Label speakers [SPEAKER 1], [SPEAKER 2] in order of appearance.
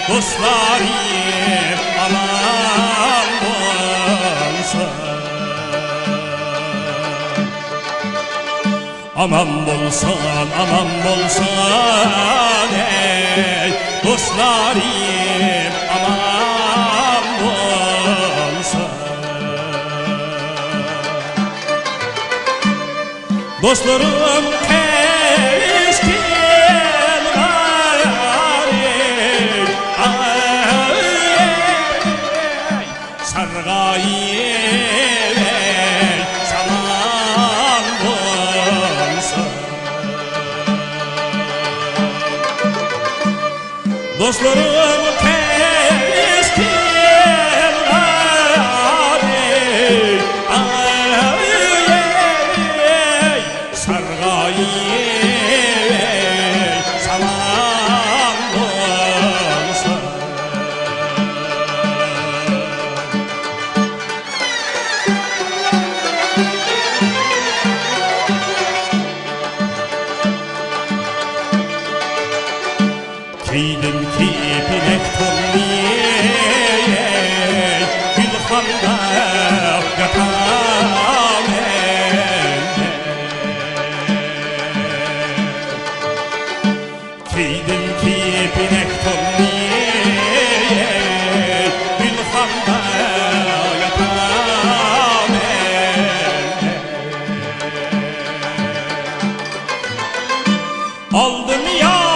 [SPEAKER 1] dostlarım aman bolsa. Aman bolsan, aman bolsan ey dostlarım aman bolsa. Dostlarım keskin garim, sargayım saman bolsa. Dostlarım keskin garim, sargayım saman bolsa. Kiydim kipinek tonliye gülxanda yatam elde. Kiydim kipinek tonliye gülxanda yatam elde. Aldım ya